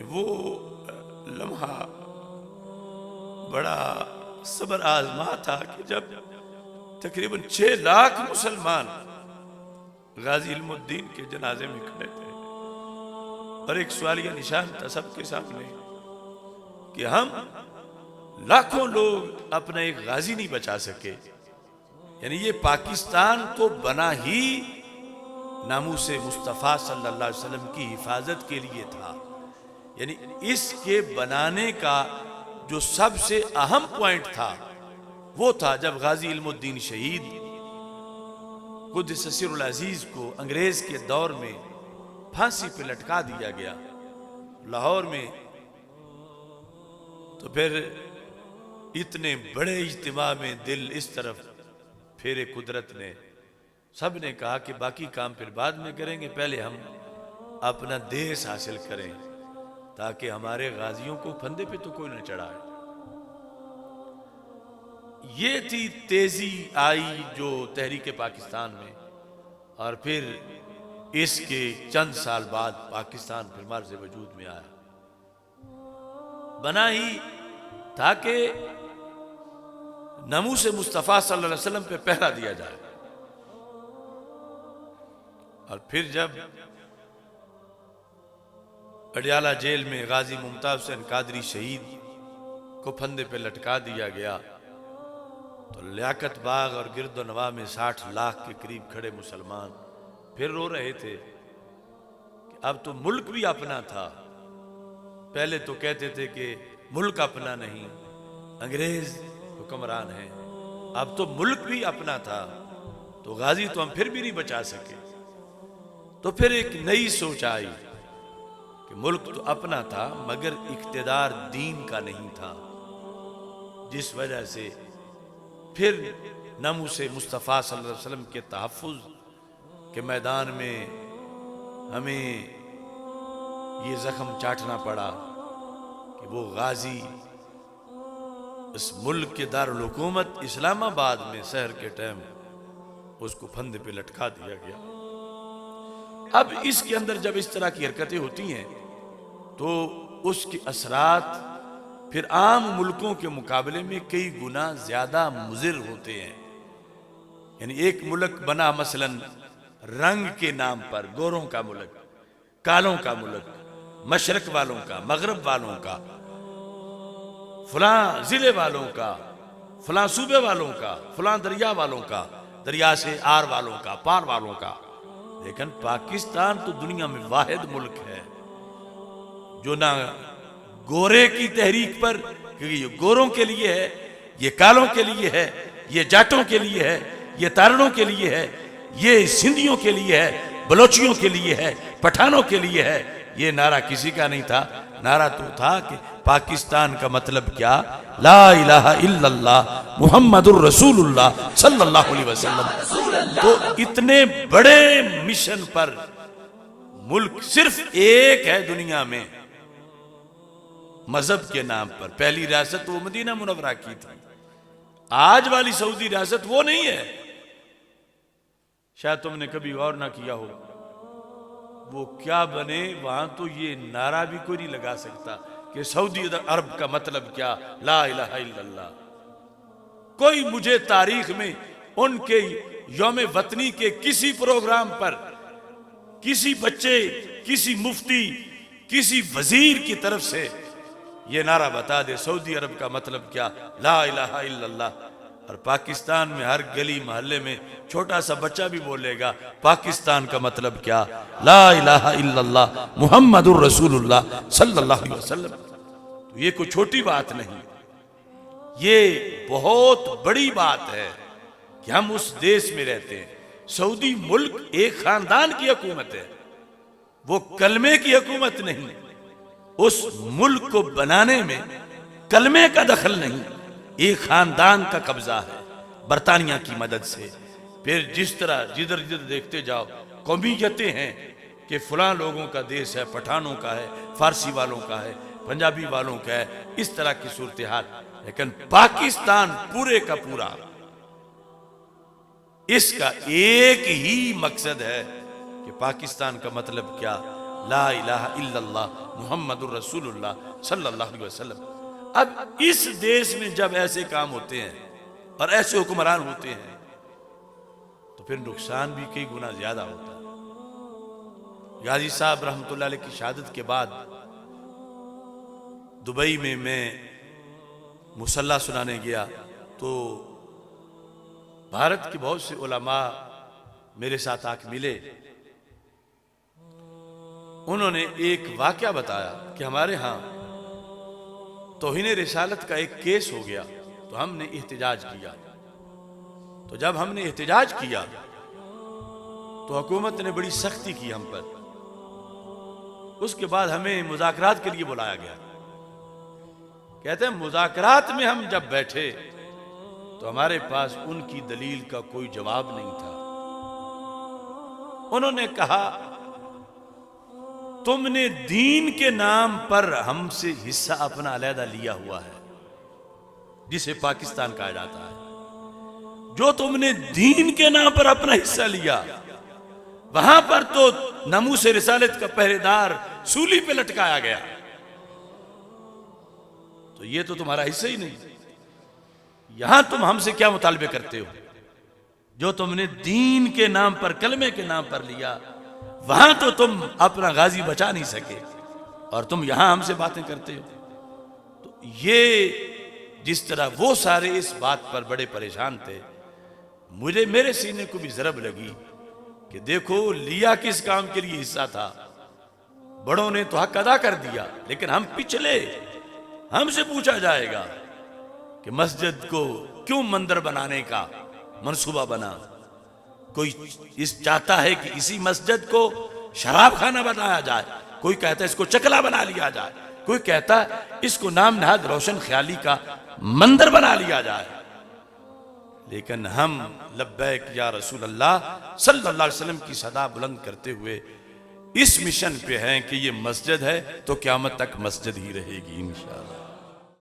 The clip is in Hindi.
वो लम्हा बड़ा सब्र आजमा था कि जब तकरीबन 6 लाख मुसलमान गाजी इल्मुद्दीन के जनाजे में खड़े थे और एक सवालिया निशान था सबके सामने कि हम लाखों लोग अपना एक गाजी नहीं बचा सके। यानी ये पाकिस्तान तो बना ही नामूसे मुस्तफ़ा सल्लल्लाहु अलैहि वसल्लम की हिफाजत के लिए था। यानी इसके बनाने का जो सबसे अहम पॉइंट था वो था जब गाजी इल्मुद्दीन शहीद कुद्दस सिर्रुल अजीज को अंग्रेज के दौर में फांसी पे लटका दिया गया लाहौर में। तो फिर इतने बड़े इज्तिमा में दिल इस तरफ फेरे कुदरत ने, सब ने कहा कि बाकी काम फिर बाद में करेंगे, पहले हम अपना देश हासिल करें ताकि हमारे गाजियों को फंदे पे तो कोई न चढ़ाए। ये थी तेजी आई जो तहरीक पाकिस्तान में। और फिर इसके चंद साल बाद पाकिस्तान फिर मार्ज़ वजूद में आया। बना ही था कि नामूसे मुस्तफ़ा सल्लल्लाहु अलैहि वसल्लम पे पहरा दिया जाए। और फिर जब अडियाला जेल में गाजी मुमताज हुसैन कादरी शहीद को फंदे पे लटका दिया गया तो लियाकत बाग और गिरदोनवा में 60 लाख के करीब खड़े मुसलमान फिर रो रहे थे कि अब तो मुल्क भी अपना था। पहले तो कहते थे कि मुल्क अपना नहीं, अंग्रेज हुक्मरान है। अब तो मुल्क भी अपना था, तो गाजी तो हम फिर भी नहीं बचा सके। तो फिर एक नई सोच आई कि मुल्क तो अपना था मगर इख्तिदार दीन का नहीं था, जिस वजह से फिर नामूसे मुस्तफ़ा सल्लल्लाहु अलैहि वसल्लम के तहफ़्फ़ुज़ के मैदान में हमें ये जख्म चाटना पड़ा कि वो गाजी इस मुल्क के दारुल हुकूमत इस्लामाबाद में शहर के टाइम उसको फंदे पे लटका दिया गया। अब इसके अंदर जब इस तरह की हरकतें होती हैं तो उसके असरात फिर आम मुल्कों के मुकाबले में कई गुना ज्यादा मुज़िर होते हैं। यानी एक मुल्क बना मसलन रंग के नाम पर, गोरों का मुल्क, कालों का मुल्क, मशरक वालों का, मगरब वालों का, फलां जिले वालों का, फलां सूबे वालों का, फलां दरिया वालों का, दरिया से आर वालों का, पार वालों का। लेकिन पाकिस्तान तो दुनिया में वाहिद मुल्क है जो ना गोरे की तहरीक पर, क्योंकि ये गोरों के लिए है, ये कालों के लिए है, ये जाटों के लिए है, ये तारणों के लिए है, ये सिंधियों के लिए है, बलोचियों के लिए है, पठानों के लिए है। ये नारा किसी का नहीं था। नारा तो था कि पाकिस्तान का मतलब क्या, ला इलाहा इल्लल्लाह मुहम्मदुर रसूलुल्लाह सल्लल्लाहु अलैहि वसल्लम। तो इतने बड़े मिशन पर मुल्क सिर्फ एक है दुनिया में मजहब के नाम पर। पहली रियासत वो मदीना मुनव्वरा की थी, आज वाली सऊदी रियासत वो नहीं है। शायद तुमने कभी गौर ना किया हो वो क्या बने वहां, तो ये नारा भी कोई नहीं लगा सकता कि सऊदी अरब का मतलब क्या, ला इलाहा इल्लल्लाह। कोई मुझे तारीख में उनके यौम वतनी के किसी प्रोग्राम पर किसी बच्चे, किसी मुफ्ती, किसी वजीर की तरफ से ये नारा बता दे सऊदी अरब का मतलब क्या, ला इलाहा इल्लल्लाह। और पाकिस्तान में हर गली मोहल्ले में छोटा सा बच्चा भी बोलेगा पाकिस्तान का मतलब क्या, ला इलाहा इल्लल्लाह मुहम्मदुर रसूलुल्लाह सल्लल्लाहु अलैहि वसल्लम। तो ये कोई छोटी बात नहीं, ये बहुत बड़ी बात है कि हम उस देश में रहते हैं। सऊदी मुल्क एक खानदान की हुकूमत है, वो कलमे की हुकूमत नहीं। उस मुल्क को बनाने में कलमे का दखल नहीं, एक खानदान का कब्जा है बरतानिया की मदद से। फिर जिस तरह जिधर जिधर देखते जाओ कौमियतें हैं कि फलां लोगों का देश है, पठानों का है, फारसी वालों का है, पंजाबी वालों का है, इस तरह की सूरत हाल। लेकिन पाकिस्तान पूरे का पूरा, इसका एक ही मकसद है कि पाकिस्तान का मतलब क्या, ला इलाहा इल्लल्लाह मुहम्मदुर रसूलुल्लाह सल्लल्लाहु अलैहि वसल्लम। अब इस देश में जब ऐसे काम होते हैं और ऐसे हुक्मरान होते हैं तो फिर नुकसान भी कई गुना ज्यादा होता है। गाजी साहब रहमतुल्लाह अलैह की शहादत के बाद दुबई में मैं मुसल्ला सुनाने गया तो भारत के बहुत से उलमा मेरे साथ आके मिले। उन्होंने एक वाकया बताया कि हमारे यहाँ तौहीन रिसालत का एक केस हो गया तो हमने एहतिजाज किया। तो जब हमने एहतिजाज किया तो हुकूमत ने बड़ी सख्ती की हम पर। उसके बाद हमें मुज़ाकरात के लिए बुलाया गया। कहते हैं मुज़ाकरात में हम जब बैठे तो हमारे पास उनकी दलील का कोई जवाब नहीं था। उन्होंने कहा तुमने दीन के नाम पर हमसे हिस्सा अपना अलहदा लिया हुआ है, जिसे पाकिस्तान कहा जाता है। जो तुमने दीन के नाम पर अपना हिस्सा लिया, वहां पर तो नमूस रिसालत का पहरेदार सूली पे लटकाया गया, तो ये तो तुम्हारा हिस्सा ही नहीं। यहां तुम हमसे क्या मुतालबे करते हो? जो तुमने दीन के नाम पर, कलमे के नाम पर लिया, वहां तो तुम अपना गाजी बचा नहीं सके और तुम यहां हमसे बातें करते हो। तो ये जिस तरह वो सारे इस बात पर बड़े परेशान थे, मुझे मेरे सीने को भी जरब लगी कि देखो लिया किस काम के लिए हिस्सा था। बड़ों ने तो हक अदा कर दिया, लेकिन हम पिछले, हमसे पूछा जाएगा कि मस्जिद को क्यों मंदिर बनाने का मंसूबा बना। कोई इस चाहता है कि इसी मस्जिद को शराब खाना बनाया जाए, कोई कहता है इसको चकला बना लिया जाए, कोई कहता है इसको नाम नहाद रोशन ख्याली का मंदिर बना लिया जाए। लेकिन हम लब्बैक या रसूल अल्लाह सल्लल्लाहु अलैहि वसल्लम की सदा बुलंद करते हुए इस मिशन पे हैं कि ये मस्जिद है तो क़यामत तक मस्जिद ही रहेगी इंशाअल्लाह।